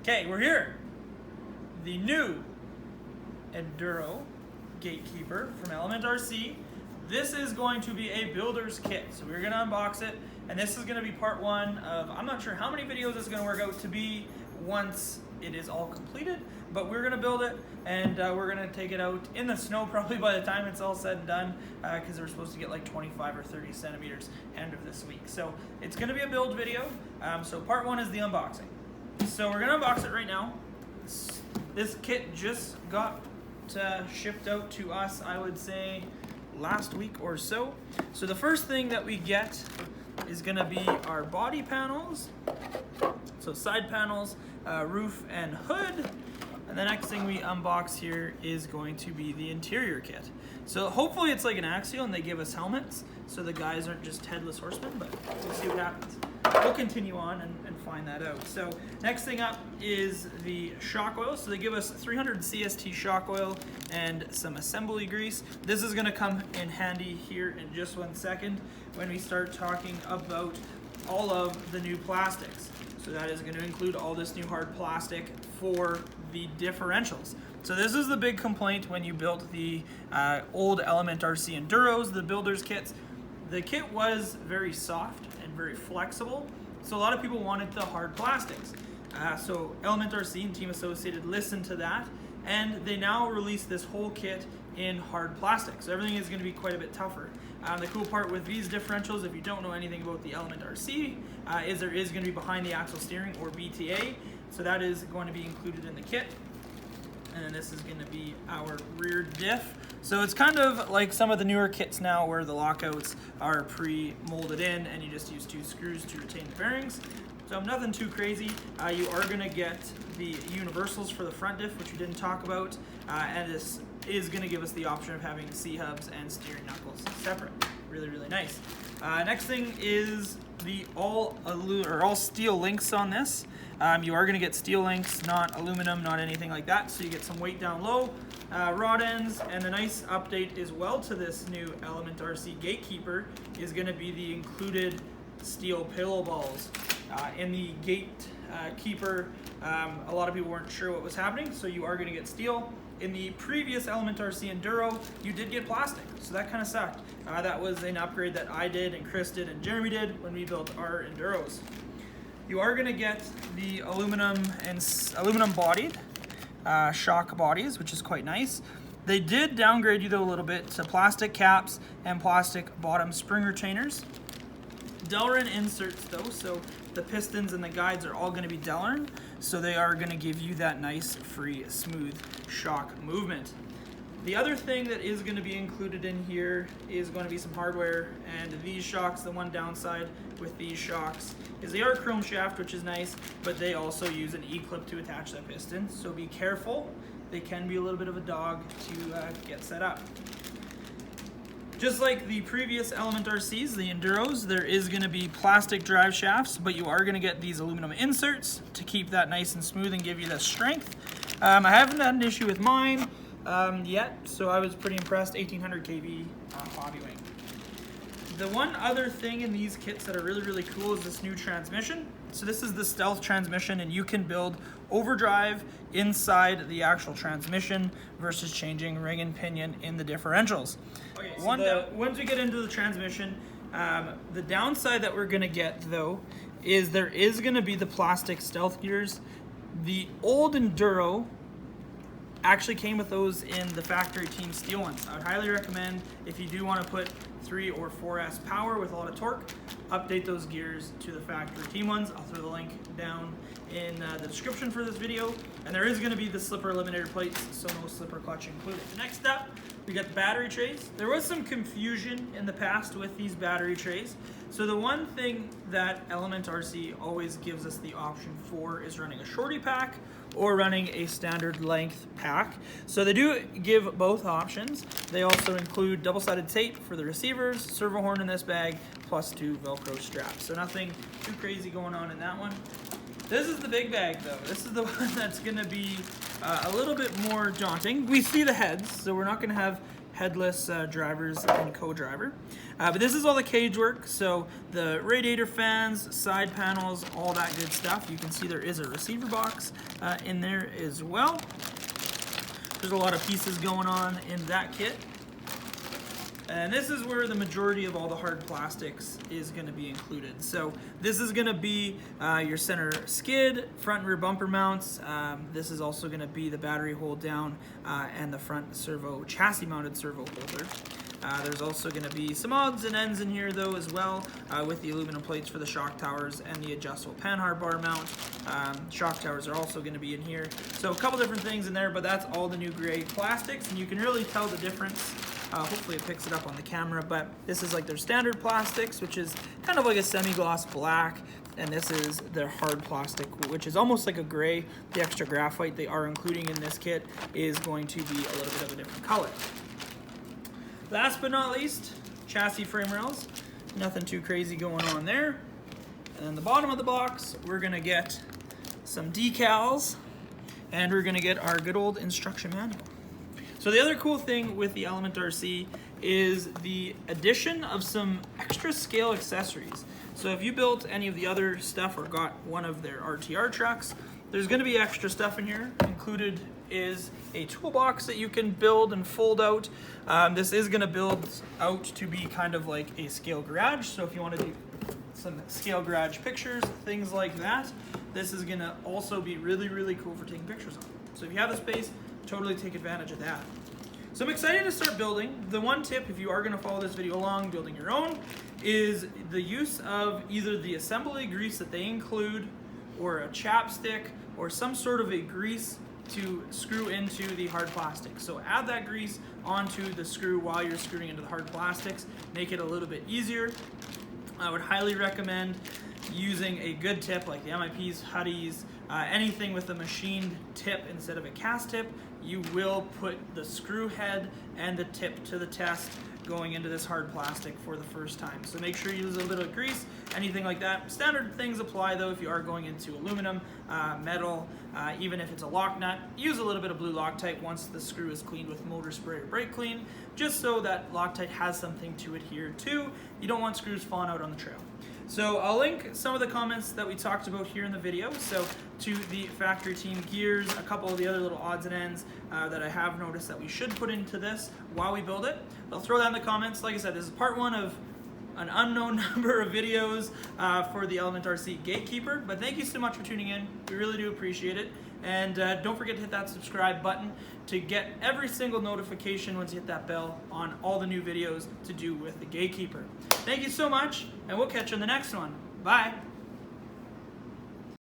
Okay, we're here. The new Enduro Gatekeeper from Element RC. This is going to be a builder's kit. So we're gonna unbox it, and this is gonna be part one of, I'm not sure how many videos it's gonna work out to be once it is all completed, but we're gonna build it, and we're gonna take it out in the snow probably by the time it's all said and done, because we're supposed to get like 25 or 30 centimeters end of this week. So it's gonna be a build video. So part one is the unboxing. So we're gonna unbox it right now. This kit just got shipped out to us, I would say, last week or so. So the first thing that we get is gonna be our body panels. So side panels, roof and hood. And the next thing we unbox here is going to be the interior kit. So hopefully it's like an Axial and they give us helmets so the guys aren't just headless horsemen, but we'll see what happens. We'll continue on and find that out. So next thing up is the shock oil. So they give us 300 CST shock oil and some assembly grease. This is gonna come in handy here in just 1 second when we start talking about all of the new plastics. So that is gonna include all this new hard plastic for the differentials. So this is the big complaint when you built the old Element RC Enduros, the builder's kits. The kit was very soft and very flexible, so a lot of people wanted the hard plastics. So Element RC and Team Associated listened to that, and they now release this whole kit in hard plastic. So everything is going to be quite a bit tougher. The cool part with these differentials, if you don't know anything about the Element RC, is there is going to be behind the axle steering, or BTA. So that is going to be included in the kit. And then this is going to be our rear diff. So it's kind of like some of the newer kits now where the lockouts are pre-molded in and you just use 2 screws to retain the bearings. So nothing too crazy. You are going to get the universals for the front diff, which we didn't talk about. And this is going to give us the option of having C-hubs and steering knuckles separate. Really, really nice. Next thing is the all steel links on this. You are going to get steel links, not aluminum, not anything like that. So you get some weight down low, rod ends, and the nice update as well to this new Element RC Gatekeeper is going to be the included steel pillow balls. In the Gatekeeper, a lot of people weren't sure what was happening, so you are going to get steel. In the previous Element RC Enduro, you did get plastic, so that kind of sucked. That was an upgrade that I did, and Chris did, and Jeremy did when we built our Enduros. You are going to get the aluminum bodied shock bodies, which is quite nice. They did downgrade you though a little bit to plastic caps and plastic bottom spring retainers. Delrin inserts though, so the pistons and the guides are all going to be Delrin, so they are going to give you that nice, free, smooth shock movement. The other thing that is going to be included in here is going to be some hardware, and these shocks, the one downside with these shocks is they are chrome shaft, which is nice, but they also use an E-clip to attach that piston, so be careful. They can be a little bit of a dog to get set up. Just like the previous Element RCs, the Enduros, there is going to be plastic drive shafts, but you are going to get these aluminum inserts to keep that nice and smooth and give you the strength. I haven't had an issue with mine yet, so I was pretty impressed. 1800 kV hobby wing. The one other thing in these kits that are really, really cool is this new transmission. So this is the stealth transmission, and you can build overdrive inside the actual transmission versus changing ring and pinion in the differentials. Okay, so once we get into the transmission, the downside that we're going to get though is there is going to be the plastic stealth gears. The old Enduro actually came with those in the factory Team Steel ones. I would highly recommend, if you do want to put 3 or 4S power with a lot of torque, update those gears to the factory Team ones. I'll throw the link down in the description for this video. And there is going to be the slipper eliminator plates, so no slipper clutch included. Next up, we got the battery trays. There was some confusion in the past with these battery trays. So the one thing that Element RC always gives us the option for is running a shorty pack or running a standard length pack. So they do give both options. They also include double-sided tape for the receivers, servo horn in this bag, plus 2 Velcro straps. So nothing too crazy going on in that one. This is the big bag though. This is the one that's gonna be a little bit more daunting. We see the heads, so we're not gonna have headless drivers and co-driver. But this is all the cage work, so the radiator fans, side panels, all that good stuff. You can see there is a receiver box in there as well. There's a lot of pieces going on in that kit. And this is where the majority of all the hard plastics is going to be included. So this is going to be your center skid, front and rear bumper mounts. This is also going to be the battery hold down and the front servo chassis mounted servo holder. There's also going to be some odds and ends in here though as well, with the aluminum plates for the shock towers and the adjustable panhard bar mount. Shock towers are also going to be in here. So a couple different things in there, but that's all the new gray plastics, and you can really tell the difference. Hopefully it picks it up on the camera, but this is like their standard plastics, which is kind of like a semi-gloss black, and this is their hard plastic, which is almost like a gray. The extra graphite they are including in this kit is going to be a little bit of a different color. Last but not least, chassis frame rails. Nothing too crazy going on there. And then the bottom of the box, we're gonna get some decals, and we're gonna get our good old instruction manual. So the other cool thing with the Element RC is the addition of some extra scale accessories. So if you built any of the other stuff or got one of their RTR trucks, there's going to be extra stuff in here. Included is a toolbox that you can build and fold out. This is going to build out to be kind of like a scale garage. So if you want to do some scale garage pictures, things like that, this is going to also be really, really cool for taking pictures on. So if you have the space, totally take advantage of that. So I'm excited to start building. The one tip, if you are going to follow this video along, building your own, is the use of either the assembly grease that they include, or a chapstick, or some sort of a grease to screw into the hard plastic. So add that grease onto the screw while you're screwing into the hard plastics, make it a little bit easier. I would highly recommend using a good tip like the MIPs, Hobbies, anything with a machined tip instead of a cast tip. You will put the screw head and the tip to the test going into this hard plastic for the first time. So make sure you use a little bit of grease, anything like that. Standard things apply though if you are going into aluminum, metal, even if it's a lock nut. Use a little bit of blue Loctite once the screw is cleaned with motor spray or brake clean, just so that Loctite has something to adhere to. You don't want screws falling out on the trail. So I'll link some of the comments that we talked about here in the video. So to the factory team gears, a couple of the other little odds and ends that I have noticed that we should put into this while we build it. I'll throw that in the comments. Like I said, this is part one of an unknown number of videos for the Element RC Gatekeeper. But thank you so much for tuning in. We really do appreciate it. And don't forget to hit that subscribe button to get every single notification once you hit that bell on all the new videos to do with the Gatekeeper. Thank you so much, and we'll catch you in the next one. Bye.